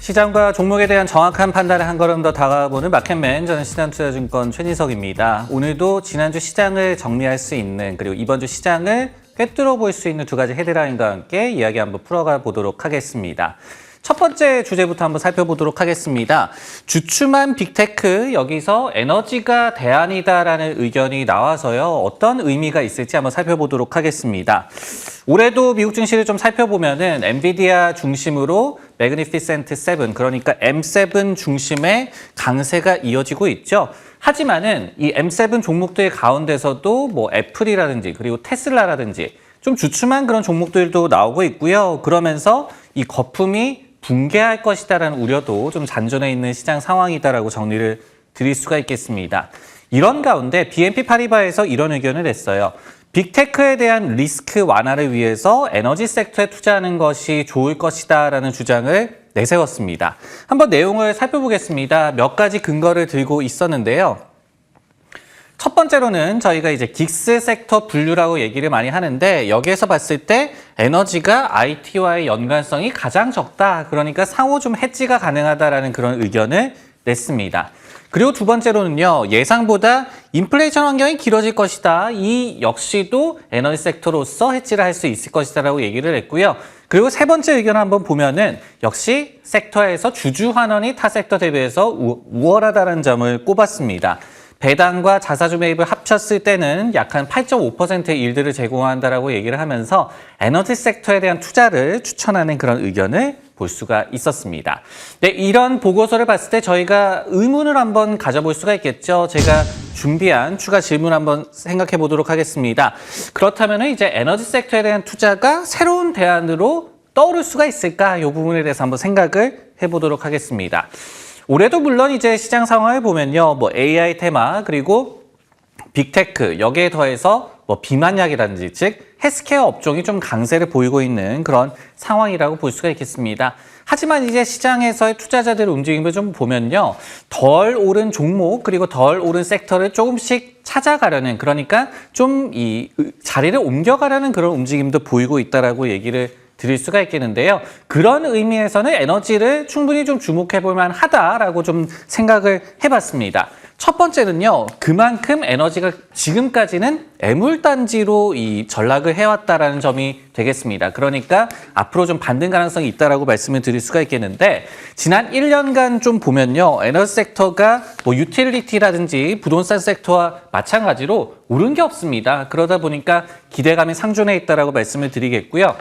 시장과 종목에 대한 정확한 판단을 한 걸음 더 다가가보는 마켓맨, 저는 신한투자증권 최진석입니다. 오늘도 지난주 시장을 정리할 수 있는, 그리고 이번 주 시장을 꿰뚫어 볼 수 있는 두 가지 헤드라인과 함께 이야기 한번 풀어가 보도록 하겠습니다. 첫 번째 주제부터 한번 살펴보도록 하겠습니다. 주춤한 빅테크, 여기서 에너지가 대안이다라는 의견이 나와서요. 어떤 의미가 있을지 한번 살펴보도록 하겠습니다. 올해도 미국 증시를 좀 살펴보면은 엔비디아 중심으로 매그니피센트 7, 그러니까 M7 중심의 강세가 이어지고 있죠. 하지만은 이 M7 종목들 가운데서도 뭐 애플이라든지 그리고 테슬라라든지 좀 주춤한 그런 종목들도 나오고 있고요. 그러면서 이 거품이 붕괴할 것이다라는 우려도 좀 잔존해 있는 시장 상황이다라고 정리를 드릴 수가 있겠습니다. 이런 가운데 BNP 파리바에서 이런 의견을 냈어요. 빅테크에 대한 리스크 완화를 위해서 에너지 섹터에 투자하는 것이 좋을 것이다라는 주장을 내세웠습니다. 한번 내용을 살펴보겠습니다. 몇 가지 근거를 들고 있었는데요. 첫 번째로는 저희가 이제 긱스 섹터 분류라고 얘기를 많이 하는데, 여기에서 봤을 때 에너지가 IT와의 연관성이 가장 적다. 그러니까 상호 좀 해지가 가능하다라는 그런 의견을 냈습니다. 그리고 두 번째로는요, 예상보다 인플레이션 환경이 길어질 것이다. 이 역시도 에너지 섹터로서 해지를 할 수 있을 것이다라고 얘기를 했고요. 그리고 세 번째 의견을 한번 보면은 역시 섹터에서 주주 환원이 타 섹터 대비해서 우월하다는 점을 꼽았습니다. 배당과 자사주 매입을 합쳤을 때는 약 한 8.5%의 일들을 제공한다라고 얘기를 하면서 에너지 섹터에 대한 투자를 추천하는 그런 의견을 볼 수가 있었습니다. 네, 이런 보고서를 봤을 때 저희가 의문을 한번 가져볼 수가 있겠죠. 제가 준비한 추가 질문 한번 생각해 보도록 하겠습니다. 그렇다면 이제 에너지 섹터에 대한 투자가 새로운 대안으로 떠오를 수가 있을까? 이 부분에 대해서 한번 생각을 해보도록 하겠습니다. 올해도 물론 이제 시장 상황을 보면요, 뭐 AI 테마 그리고 빅테크, 여기에 더해서 뭐 비만약이라든지 즉 헬스케어 업종이 좀 강세를 보이고 있는 그런 상황이라고 볼 수가 있겠습니다. 하지만 이제 시장에서의 투자자들의 움직임을 좀 보면요, 덜 오른 종목 그리고 덜 오른 섹터를 조금씩 찾아가려는, 그러니까 좀 이 자리를 옮겨가려는 그런 움직임도 보이고 있다라고 얘기를 드릴 수가 있겠는데요. 그런 의미에서는 에너지를 충분히 좀 주목해 볼 만하다라고 좀 생각을 해봤습니다. 첫 번째는요, 그만큼 에너지가 지금까지는 애물단지로 이 전락을 해왔다라는 점이 되겠습니다. 그러니까 앞으로 좀 반등 가능성이 있다라고 말씀을 드릴 수가 있겠는데, 지난 1년간 좀 보면요, 에너지 섹터가 뭐 유틸리티라든지 부동산 섹터와 마찬가지로 오른 게 없습니다. 그러다 보니까 기대감이 상존해 있다라고 말씀을 드리겠고요.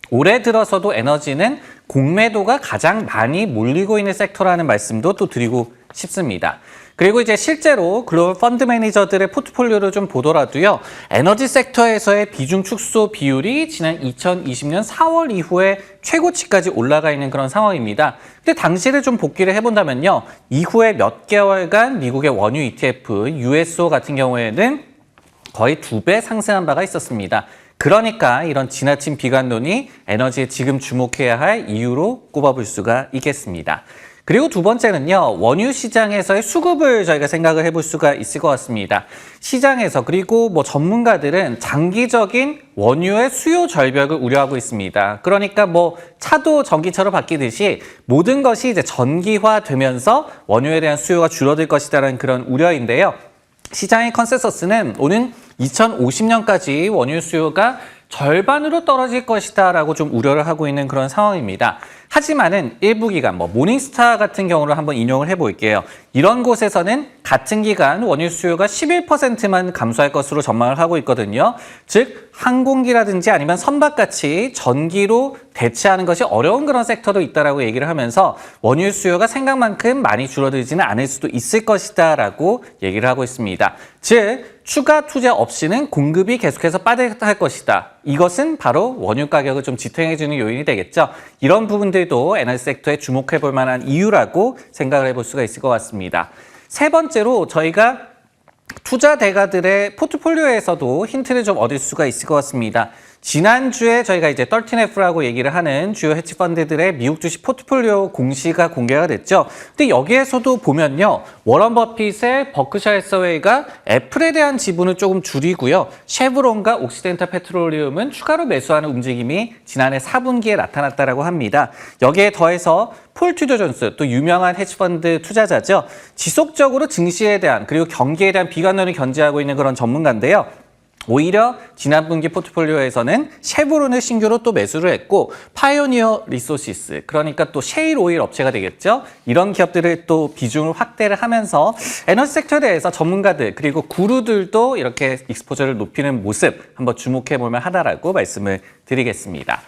올해 들어서도 에너지는 공매도가 가장 많이 몰리고 있는 섹터라는 말씀도 또 드리고 싶습니다. 그리고 이제 실제로 글로벌 펀드 매니저들의 포트폴리오를 좀 보더라도요, 에너지 섹터에서의 비중 축소 비율이 지난 2020년 4월 이후에 최고치까지 올라가 있는 그런 상황입니다. 근데 당시를 좀 복기를 해본다면요, 이후에 몇 개월간 미국의 원유 ETF, USO 같은 경우에는 거의 2배 상승한 바가 있었습니다. 그러니까 이런 지나친 비관론이 에너지에 지금 주목해야 할 이유로 꼽아볼 수가 있겠습니다. 그리고 두 번째는요, 원유 시장에서의 수급을 저희가 생각을 해볼 수가 있을 것 같습니다. 시장에서 그리고 뭐 전문가들은 장기적인 원유의 수요 절벽을 우려하고 있습니다. 그러니까 뭐 차도 전기차로 바뀌듯이 모든 것이 이제 전기화되면서 원유에 대한 수요가 줄어들 것이다라는 그런 우려인데요. 시장의 컨센서스는 오는 2050년까지 원유 수요가 절반으로 떨어질 것이다 라고 좀 우려를 하고 있는 그런 상황입니다. 하지만은 일부 기관, 뭐 모닝스타 같은 경우를 한번 인용을 해볼게요. 이런 곳에서는 같은 기간 원유 수요가 11%만 감소할 것으로 전망을 하고 있거든요. 즉 항공기라든지 아니면 선박같이 전기로 대체하는 것이 어려운 그런 섹터도 있다라고 얘기를 하면서 원유 수요가 생각만큼 많이 줄어들지는 않을 수도 있을 것이다 라고 얘기를 하고 있습니다. 즉 추가 투자 없이는 공급이 계속해서 빠듯할 것이다. 이것은 바로 원유 가격을 좀 지탱해주는 요인이 되겠죠. 이런 부분들도 에너지 섹터에 주목해 볼 만한 이유라고 생각을 해볼 수가 있을 것 같습니다. 세 번째로 저희가 투자 대가들의 포트폴리오에서도 힌트를 좀 얻을 수가 있을 것 같습니다. 지난주에 저희가 이제 13F라고 얘기를 하는 주요 헤지펀드들의 미국 주식 포트폴리오 공시가 공개가 됐죠. 근데 여기에서도 보면요. 워런 버핏의 버크셔 해서웨이가 애플에 대한 지분을 조금 줄이고요. 쉐브론과 옥시덴탈 페트롤리움은 추가로 매수하는 움직임이 지난해 4분기에 나타났다고 합니다. 여기에 더해서 폴 투더 존스, 또 유명한 헤지펀드 투자자죠. 지속적으로 증시에 대한 그리고 경기에 대한 비관론을 견지하고 있는 그런 전문가인데요. 오히려 지난 분기 포트폴리오에서는 쉐브론을 신규로 또 매수를 했고 파이오니어 리소시스, 그러니까 또 셰일 오일 업체가 되겠죠. 이런 기업들을 또 비중을 확대를 하면서 에너지 섹터에 대해서 전문가들 그리고 구루들도 이렇게 익스포저를 높이는 모습 한번 주목해 볼만 하다라고 말씀을 드리겠습니다.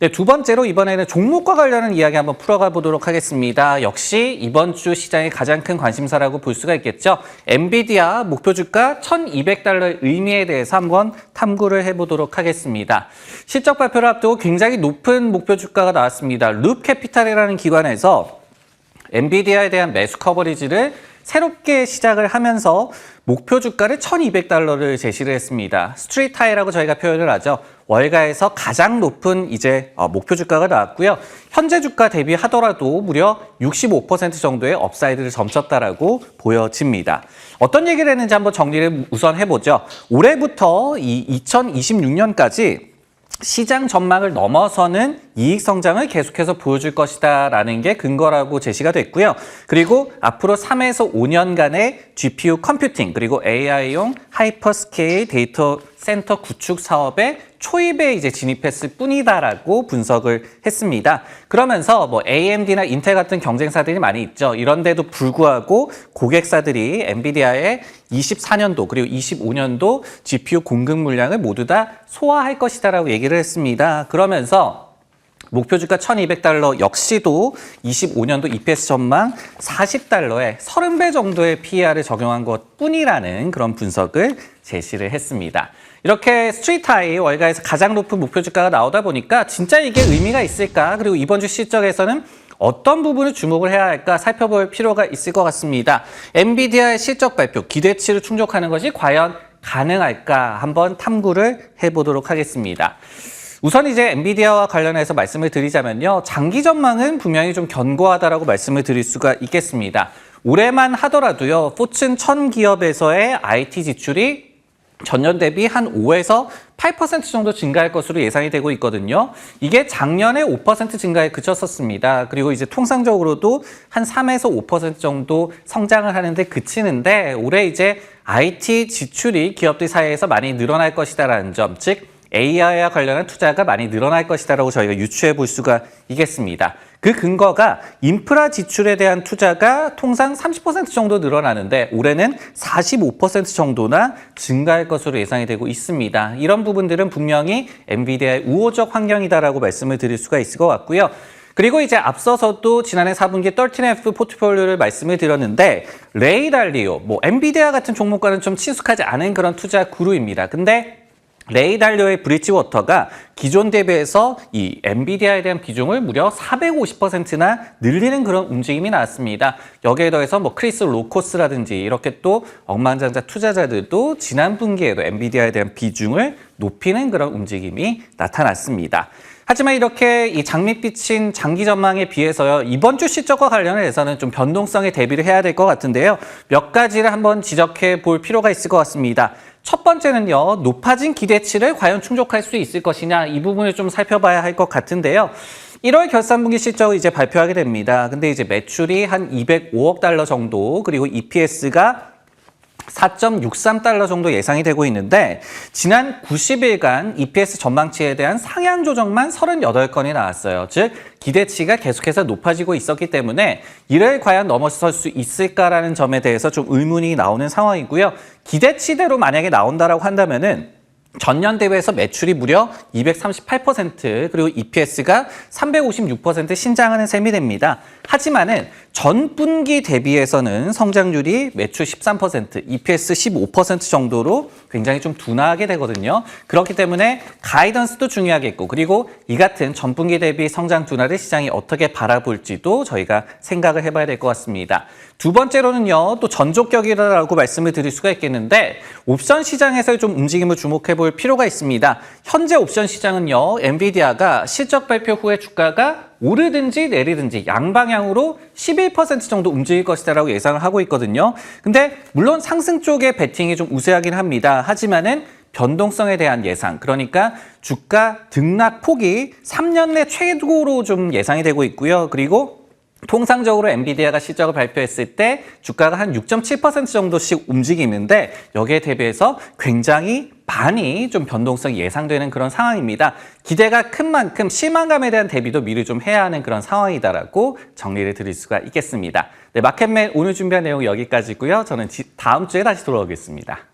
네, 두 번째로 이번에는 종목과 관련한 이야기 한번 풀어가 보도록 하겠습니다. 역시 이번 주 시장의 가장 큰 관심사라고 볼 수가 있겠죠. 엔비디아 목표 주가 1,200달러의 의미에 대해서 한번 탐구를 해보도록 하겠습니다. 실적 발표를 앞두고 굉장히 높은 목표 주가가 나왔습니다. 룹캐피탈이라는 기관에서 엔비디아에 대한 매수 커버리지를 새롭게 시작을 하면서 목표 주가를 1,200달러를 제시를 했습니다. 스트리트 하이라고 저희가 표현을 하죠. 월가에서 가장 높은 이제 목표 주가가 나왔고요. 현재 주가 대비하더라도 무려 65% 정도의 업사이드를 점쳤다라고 보여집니다. 어떤 얘기를 했는지 한번 정리를 우선 해보죠. 올해부터 이 2026년까지 시장 전망을 넘어서는 이익 성장을 계속해서 보여줄 것이다라는 게 근거라고 제시가 됐고요. 그리고 앞으로 3에서 5년간의 GPU 컴퓨팅 그리고 AI용 하이퍼스케일 데이터 센터 구축 사업에 초입에 이제 진입했을 뿐이다라고 분석을 했습니다. 그러면서 뭐 AMD나 인텔 같은 경쟁사들이 많이 있죠. 이런데도 불구하고 고객사들이 엔비디아의 24년도 그리고 25년도 GPU 공급 물량을 모두 다 소화할 것이다라고 얘기를 했습니다. 그러면서 목표 주가 1,200달러 역시도 25년도 EPS 전망 40달러에 30배 정도의 PER을 적용한 것뿐이라는 그런 분석을 제시를 했습니다. 이렇게 스트리트 하이 월가에서 가장 높은 목표 주가가 나오다 보니까 진짜 이게 의미가 있을까? 그리고 이번 주 실적에서는 어떤 부분을 주목을 해야 할까 살펴볼 필요가 있을 것 같습니다. 엔비디아의 실적 발표, 기대치를 충족하는 것이 과연 가능할까? 한번 탐구를 해보도록 하겠습니다. 우선 이제 엔비디아와 관련해서 말씀을 드리자면요. 장기 전망은 분명히 좀 견고하다라고 말씀을 드릴 수가 있겠습니다. 올해만 하더라도요. 포춘 1000 기업에서의 IT 지출이 전년 대비 한 5에서 8% 정도 증가할 것으로 예상이 되고 있거든요. 이게 작년에 5% 증가에 그쳤었습니다. 그리고 이제 통상적으로도 한 3에서 5% 정도 성장을 하는데 그치는데 올해 이제 IT 지출이 기업들 사이에서 많이 늘어날 것이다라는 점, 즉 AI와 관련한 투자가 많이 늘어날 것이다라고 저희가 유추해 볼 수가 있겠습니다. 그 근거가 인프라 지출에 대한 투자가 통상 30% 정도 늘어나는데 올해는 45% 정도나 증가할 것으로 예상이 되고 있습니다. 이런 부분들은 분명히 엔비디아의 우호적 환경이다라고 말씀을 드릴 수가 있을 것 같고요. 그리고 이제 앞서서도 지난해 4분기 13F 포트폴리오를 말씀을 드렸는데 레이 달리오, 엔비디아 같은 종목과는 좀 친숙하지 않은 그런 투자 그룹입니다. 근데 레이 달리오의 브릿지워터가 기존 대비해서 이 엔비디아에 대한 비중을 무려 450%나 늘리는 그런 움직임이 나왔습니다. 여기에 더해서 크리스 로코스라든지 이렇게 또 억만장자 투자자들도 지난 분기에도 엔비디아에 대한 비중을 높이는 그런 움직임이 나타났습니다. 하지만 이렇게 이 장밋빛인 장기 전망에 비해서요, 이번 주 실적과 관련해서는 좀 변동성에 대비를 해야 될 것 같은데요. 몇 가지를 한번 지적해 볼 필요가 있을 것 같습니다. 첫 번째는요, 높아진 기대치를 과연 충족할 수 있을 것이냐, 이 부분을 좀 살펴봐야 할 것 같은데요. 1월 결산분기 실적을 이제 발표하게 됩니다. 근데 이제 매출이 한 205억 달러 정도, 그리고 EPS가 4.63달러 정도 예상이 되고 있는데 지난 90일간 EPS 전망치에 대한 상향 조정만 38건이 나왔어요. 즉 기대치가 계속해서 높아지고 있었기 때문에 이를 과연 넘어설 수 있을까라는 점에 대해서 좀 의문이 나오는 상황이고요. 기대치대로 만약에 나온다라고 한다면은 전년 대비해서 매출이 무려 238% 그리고 EPS가 356% 신장하는 셈이 됩니다. 하지만은 전 분기 대비해서는 성장률이 매출 13%, EPS 15% 정도로 굉장히 좀 둔화하게 되거든요. 그렇기 때문에 가이던스도 중요하겠고 그리고 이 같은 전 분기 대비 성장 둔화를 시장이 어떻게 바라볼지도 저희가 생각을 해봐야 될 것 같습니다. 두 번째로는요, 또 전족격이라고 말씀을 드릴 수가 있겠는데 옵션 시장에서의 좀 움직임을 주목해 볼 필요가 있습니다. 현재 옵션 시장은요, 엔비디아가 실적 발표 후에 주가가 오르든지 내리든지 양방향으로 11% 정도 움직일 것이다라고 예상을 하고 있거든요. 근데 물론 상승 쪽에 베팅이 좀 우세하긴 합니다. 하지만은 변동성에 대한 예상, 그러니까 주가 등락 폭이 3년 내 최고로 좀 예상이 되고 있고요. 그리고 통상적으로 엔비디아가 실적을 발표했을 때 주가가 한 6.7% 정도씩 움직이는데 여기에 대비해서 굉장히 많이 좀 변동성이 예상되는 그런 상황입니다. 기대가 큰 만큼 실망감에 대한 대비도 미리 좀 해야 하는 그런 상황이다라고 정리를 드릴 수가 있겠습니다. 네, 마켓맨 오늘 준비한 내용 여기까지고요. 저는 다음 주에 다시 돌아오겠습니다.